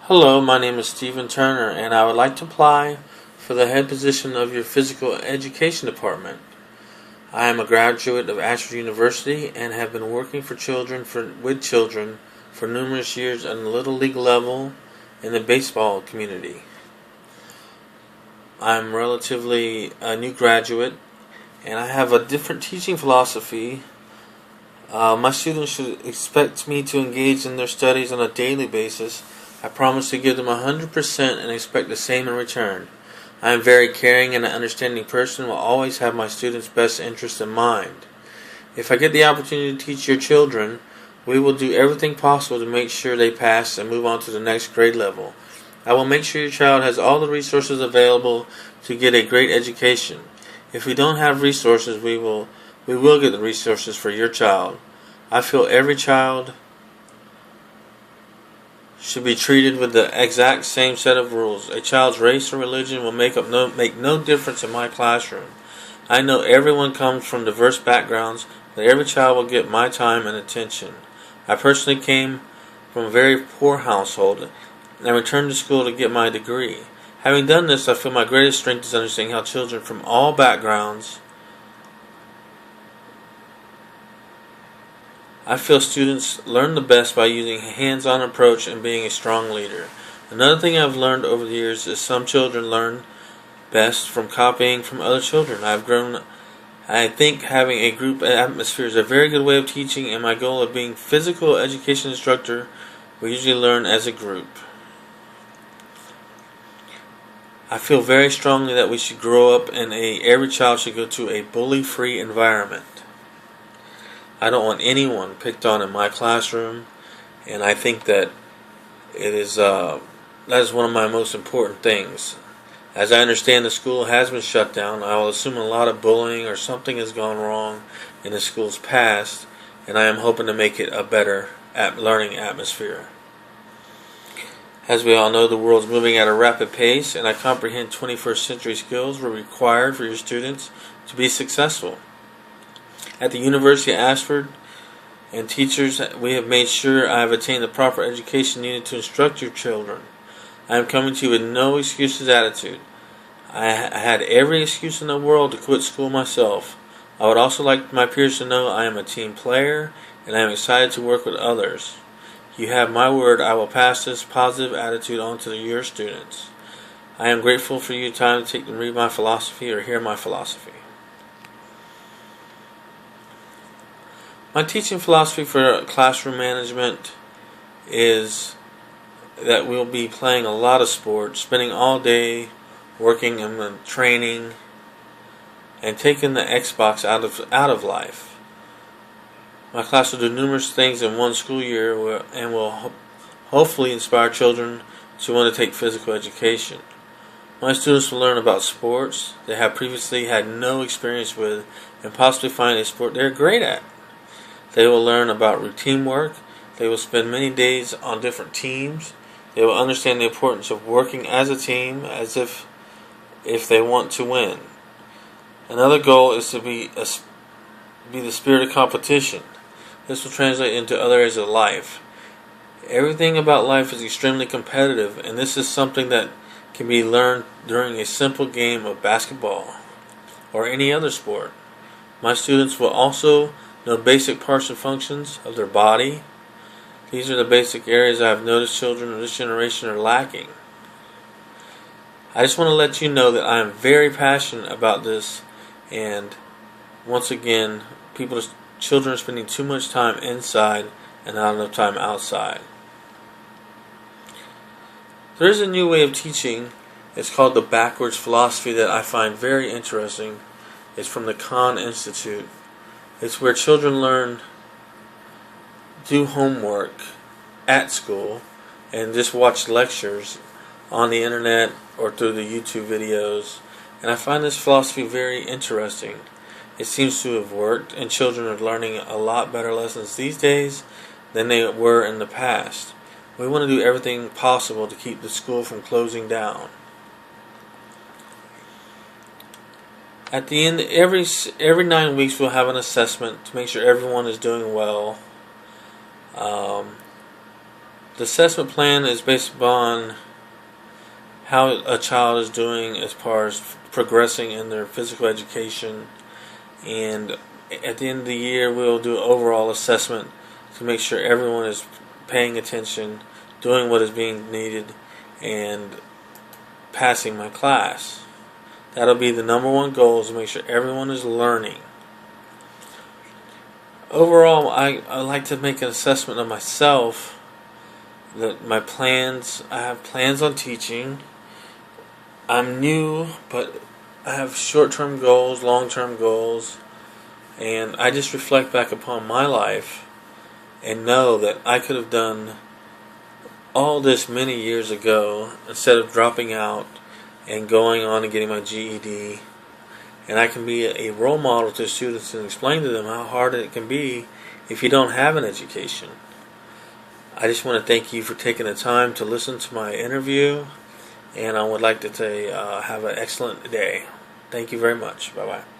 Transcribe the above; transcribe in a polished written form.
Hello, my name is Stephen Turner, and I would like to apply for the head position of your physical education department. I am a graduate of Ashford University and have been working with children for numerous years on the Little League level in the baseball community. I'm relatively a new graduate, and I have a different teaching philosophy. My students should expect me to engage in their studies on a daily basis. I promise to give them 100% and expect the same in return. I am a very caring and understanding person and will always have my students' best interest in mind. If I get the opportunity to teach your children, we will do everything possible to make sure they pass and move on to the next grade level. I will make sure your child has all the resources available to get a great education. If we don't have resources, we will get the resources for your child. I feel every child should be treated with the exact same set of rules. A child's race or religion will make no difference in my classroom. I know everyone comes from diverse backgrounds, but every child will get my time and attention. I personally came from a very poor household and returned to school to get my degree. Having done this, I feel my greatest strength is understanding how children from all backgrounds. I feel students learn the best by using a hands-on approach and being a strong leader. Another thing I've learned over the years is some children learn best from copying from other children. I think having a group atmosphere is a very good way of teaching, and my goal of being physical education instructor, we usually learn as a group. I feel very strongly that we should grow up and every child should go to a bully-free environment. I don't want anyone picked on in my classroom, and I think that that is one of my most important things. As I understand, the school has been shut down. I will assume a lot of bullying or something has gone wrong in the school's past, and I am hoping to make it a better learning atmosphere. As we all know, the world is moving at a rapid pace, and I comprehend 21st century skills were required for your students to be successful. At the University of Ashford and teachers, we have made sure I have attained the proper education needed to instruct your children. I am coming to you with no excuses attitude. I had every excuse in the world to quit school myself. I would also like my peers to know I am a team player and I am excited to work with others. You have my word, I will pass this positive attitude on to your students. I am grateful for your time to take and read my philosophy or hear my philosophy. My teaching philosophy for classroom management is that we'll be playing a lot of sports, spending all day working and training, and taking the Xbox out of life. My class will do numerous things in one school year and will hopefully inspire children to want to take physical education. My students will learn about sports they have previously had no experience with and possibly find a sport they're great at. They will learn about routine work. They will spend many days on different teams. They will understand the importance of working as a team as if they want to win. Another goal is to be the spirit of competition. This will translate into other areas of life. Everything about life is extremely competitive, and this is something that can be learned during a simple game of basketball or any other sport. My students will also know basic parts and functions of their body. These are the basic areas I have noticed children of this generation are lacking. I just want to let you know that I am very passionate about this, and once again, children are spending too much time inside and not enough time outside. There is a new way of teaching. It's called the backwards philosophy that I find very interesting. It's from the Khan Institute. It's where children do homework at school and just watch lectures on the internet or through the YouTube videos. And I find this philosophy very interesting. It seems to have worked, and children are learning a lot better lessons these days than they were in the past. We want to do everything possible to keep the school from closing down. At the end, every 9 weeks we'll have an assessment to make sure everyone is doing well. The assessment plan is based upon how a child is doing as far as progressing in their physical education, and at the end of the year we'll do an overall assessment to make sure everyone is paying attention, doing what is being needed, and passing my class. That'll be the number one goal, is to make sure everyone is learning. Overall, I like to make an assessment of myself, that my plans, I have plans on teaching. I'm new, but I have short-term goals, long-term goals, and I just reflect back upon my life and know that I could have done all this many years ago instead of dropping out and going on and getting my GED. And I can be a role model to students and explain to them how hard it can be if you don't have an education. I just want to thank you for taking the time to listen to my interview, and I would like to say have an excellent day. Thank you very much. Bye-bye.